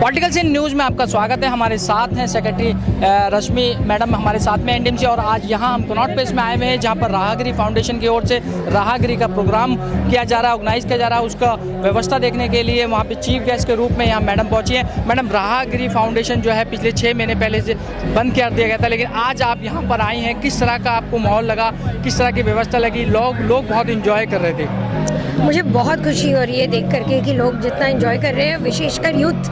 Political scene news में आपका स्वागत है। हमारे साथ हैं सेक्रेटरी रश्मि मैडम हमारे साथ में एनडीएमसी, और आज यहाँ हम कनॉट प्लेस में आए हुए हैं जहाँ पर राहगिरी फाउंडेशन की ओर से राहगिरी का प्रोग्राम किया जा रहा है, ऑर्गेनाइज किया जा रहा है। उसका व्यवस्था देखने के लिए वहाँ पे चीफ गेस्ट के रूप में यहाँ मैडम पहुँची हैं। मैडम, राहगिरी फाउंडेशन जो है पिछले 6 महीने पहले से बंद कर दिया गया था, लेकिन आज आप यहाँ पर आई हैं, किस तरह का आपको माहौल लगा, किस तरह की व्यवस्था लगी? लोग बहुत इंजॉय कर रहे थे। मुझे बहुत खुशी हो रही है देख करके कि लोग जितना एंजॉय कर रहे हैं, विशेषकर यूथ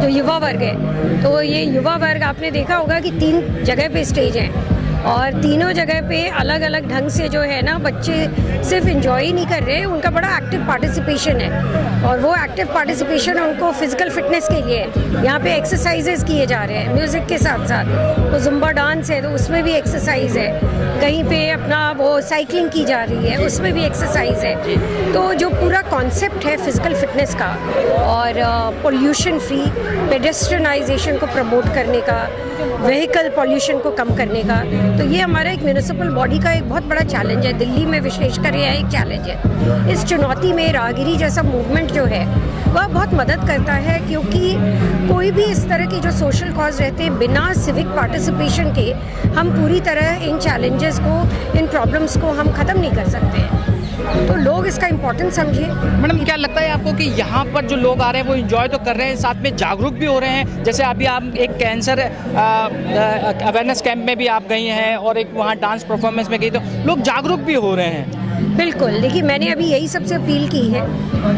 जो युवा वर्ग है। तो ये युवा वर्ग आपने देखा होगा कि 3 जगह पे स्टेज हैं और तीनों जगह पे अलग अलग ढंग से जो है ना, बच्चे सिर्फ एंजॉय ही नहीं कर रहे हैं, उनका बड़ा एक्टिव पार्टिसिपेशन है। और वो एक्टिव पार्टिसिपेशन उनको फिजिकल फिटनेस के लिए यहाँ पे एक्सरसाइजेज किए जा रहे हैं म्यूज़िक के साथ साथ। तो जुम्बा डांस है तो उसमें भी एक्सरसाइज है, कहीं पे अपना वो साइकिलिंग की जा रही है उसमें भी एक्सरसाइज है। तो जो पूरा कॉन्सेप्ट है फिजिकल फिटनेस का और पोल्यूशन फ्री पेडेस्ट्रियनाइजेशन को प्रमोट करने का, व्हीकल पॉल्यूशन को कम करने का, तो ये हमारा एक म्यूनिसिपल बॉडी का एक बहुत बड़ा चैलेंज है। दिल्ली में विशेषकर यह एक चैलेंज है। इस चुनौती में राहगिरी जैसा मूवमेंट जो है वह बहुत मदद करता है, क्योंकि कोई भी इस तरह की जो सोशल कॉज रहते हैं, बिना सिविक पार्टिसिपेशन के हम पूरी तरह इन चैलेंजेस को, इन प्रॉब्लम्स को हम ख़त्म नहीं कर सकते हैं। तो लोग इसका इम्पोर्टेंस समझे। मैडम, क्या लगता है आपको कि यहाँ पर जो लोग आ रहे हैं वो एंजॉय तो कर रहे हैं, साथ में जागरूक भी हो रहे हैं? जैसे अभी आप एक कैंसर अवेयरनेस कैंप में भी आप गई हैं और एक वहाँ डांस परफॉर्मेंस में गई, तो लोग जागरूक भी हो रहे हैं। बिल्कुल, देखिए मैंने अभी यही सबसे अपील की है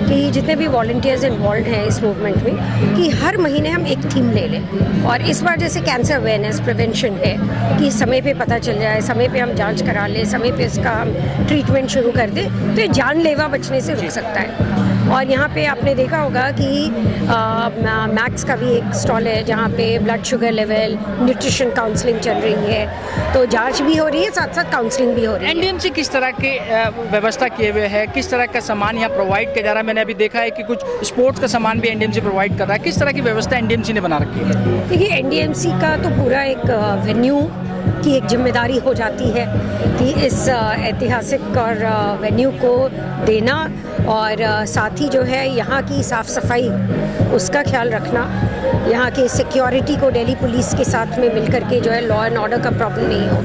कि जितने भी वॉलंटियर्स इन्वॉल्व हैं इस मूवमेंट में, कि हर महीने हम एक थीम ले लें। और इस बार जैसे कैंसर अवेयरनेस प्रिवेंशन है कि समय पे पता चल जाए, समय पे हम जांच करा लें, समय पे इसका हम ट्रीटमेंट शुरू कर दें, तो ये जानलेवा बचने से रुक सकता है। और यहाँ पे आपने देखा होगा कि मैक्स का भी एक स्टॉल है जहाँ पे blood sugar level, nutrition counselling चल रही है, तो जांच भी हो रही है, साथ साथ काउंसलिंग भी हो रही है। एनडीएमसी किस तरह की व्यवस्था किए हुए है, किस तरह का सामान यहाँ प्रोवाइड किया जा रहा है? मैंने अभी देखा है कि कुछ स्पोर्ट्स का सामान भी एनडीएमसी प्रोवाइड कर रहा है। किस तरह की व्यवस्था एनडीएमसी ने बना रखी है? देखिए, एनडीएमसी का तो पूरा एक वेन्यू की एक जिम्मेदारी हो जाती है कि इस ऐतिहासिक और वेन्यू को देना, और साथ ही जो है यहाँ की साफ़ सफाई उसका ख्याल रखना, यहाँ की सिक्योरिटी को दिल्ली पुलिस के साथ में मिलकर के जो है लॉ एंड ऑर्डर का प्रॉब्लम नहीं हो,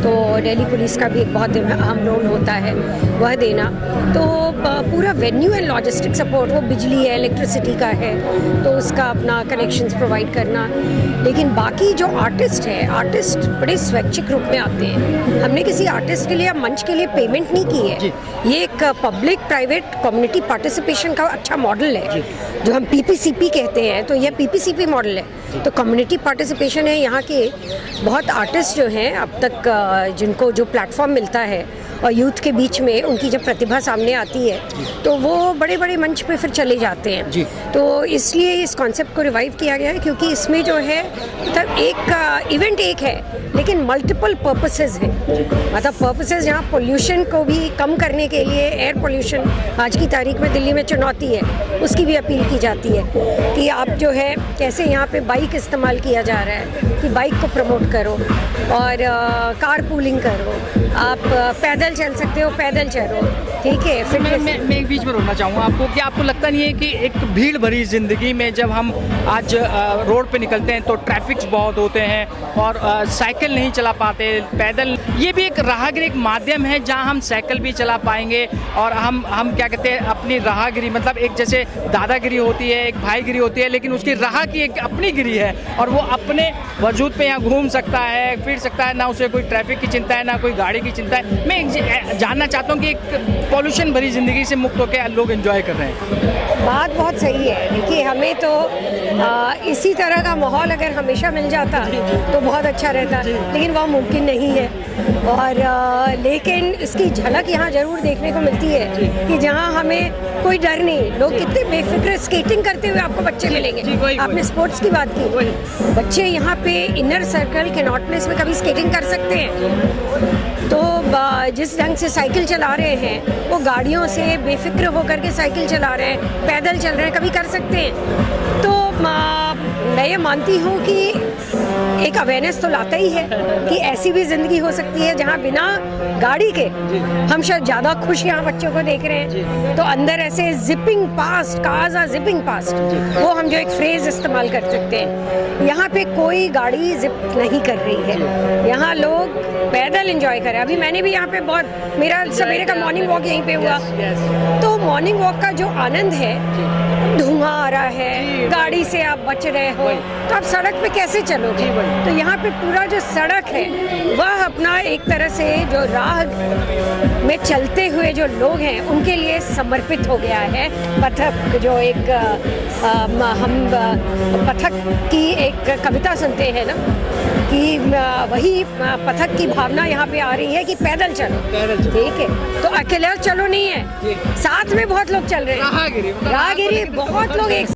तो दिल्ली पुलिस का भी एक बहुत अहम रोल होता है वह देना। तो पूरा वेन्यू एंड लॉजिस्टिक सपोर्ट, वो बिजली है, इलेक्ट्रिसिटी का है, तो उसका अपना कनेक्शंस प्रोवाइड करना। लेकिन बाकी जो आर्टिस्ट है, आर्टिस्ट बड़े स्वैच्छिक रूप में आते हैं। हमने किसी आर्टिस्ट के लिए या मंच के लिए पेमेंट नहीं की है। ये एक पब्लिक प्राइवेट कम्युनिटी पार्टिसिपेशन का अच्छा मॉडल है, जो हम पीपीसीपी कहते हैं, तो यह पीपीसीपी मॉडल है। तो कम्युनिटी पार्टिसिपेशन है। यहाँ के बहुत आर्टिस्ट जो हैं अब तक, जिनको जो प्लेटफॉर्म मिलता है और यूथ के बीच में उनकी जब प्रतिभा सामने आती है तो वो बड़े बड़े मंच पे फिर चले जाते हैं। तो इसलिए इस कॉन्सेप्ट को रिवाइव किया गया है, क्योंकि इसमें जो है मतलब एक इवेंट एक है लेकिन मल्टीपल पर्पसेस हैं। मतलब पर्पसेस जहाँ पोल्यूशन को भी कम करने के लिए, एयर पोल्यूशन आज की तारीख में दिल्ली में चुनौती है, उसकी भी अपील की जाती है कि आप जो है कैसे यहाँ पे बाइक इस्तेमाल किया जा रहा है कि बाइक को प्रमोट करो, और कार पूलिंग करो, आप पैदल चल सकते हो पैदल चलो, ठीक है। फिर मैं एक बीच में रोकना चाहूँगा आपको कि आपको लगता नहीं है कि एक भीड़ भरी ज़िंदगी में जब हम आज रोड पे निकलते हैं तो ट्रैफिक्स बहुत होते हैं और साइकिल नहीं चला पाते, पैदल, ये भी एक राहगिरी एक माध्यम है जहाँ हम साइकिल भी चला पाएंगे और हम क्या कहते हैं अपनी राहगिरी, मतलब एक जैसे दादागिरी होती है, एक भाईगिरी होती है, लेकिन उसकी राह की एक अपनी गिरी है और वो अपने वजूद पे यहाँ घूम सकता है, फिर सकता है, ना उसे कोई ट्रैफिक की चिंता है, ना कोई गाड़ी की चिंता है। मैं जानना चाहता हूँ कि एक पॉल्यूशन भरी ज़िंदगी से मुक्त होकर लोग एंजॉय कर रहे हैं। बात बहुत सही है। देखिए, हमें तो इसी तरह का माहौल अगर हमेशा मिल जाता तो बहुत अच्छा रहता, लेकिन वह मुमकिन नहीं है। और लेकिन इसकी झलक यहाँ ज़रूर देखने को मिलती है कि जहाँ हमें कोई डर नहीं, लोग कितने बेफिक्र स्केटिंग करते हुए आपको बच्चे मिलेंगे। आपने स्पोर्ट्स की बात की, बच्चे यहाँ पे इनर सर्कल कनॉट प्लेस में कभी स्केटिंग कर सकते हैं। तो जिस ढंग से साइकिल चला रहे हैं वो गाड़ियों से बेफिक्र होकर के साइकिल चला रहे हैं, पैदल चल रहे हैं, कभी कर सकते हैं। तो मैं ये मानती हूँ कि एक अवेयरनेस तो लाता ही है कि ऐसी भी जिंदगी हो सकती है जहाँ बिना गाड़ी के हम शायद ज़्यादा खुश यहाँ बच्चों को देख रहे हैं। तो अंदर ऐसे जिपिंग पास्ट, कार्स आर जिपिंग पास्ट, वो हम जो एक फ्रेज इस्तेमाल कर सकते हैं। यहाँ पे कोई गाड़ी जिप नहीं कर रही है, यहाँ लोग पैदल एंजॉय करें। अभी मैंने भी यहाँ पे बहुत, मेरा सवेरे का मॉर्निंग वॉक यहीं पे हुआ, तो मॉर्निंग वॉक का जो आनंद है, धुआं आ रहा है, गाड़ी से आप बच रहे हो, तो आप सड़क पे कैसे चलोगे? तो यहाँ पे पूरा जो सड़क है वह अपना एक तरह से जो राह में चलते हुए जो लोग हैं उनके लिए समर्पित हो गया है। पथक जो एक हम पथक की एक कविता सुनते हैं ना, कि वही पथक की भावना यहाँ पे आ रही है कि पैदल चलो, ठीक है? तो अकेले चलो नहीं है, साथ में बहुत लोग चल रहे हैं, राहगिरी बहुत लोग एक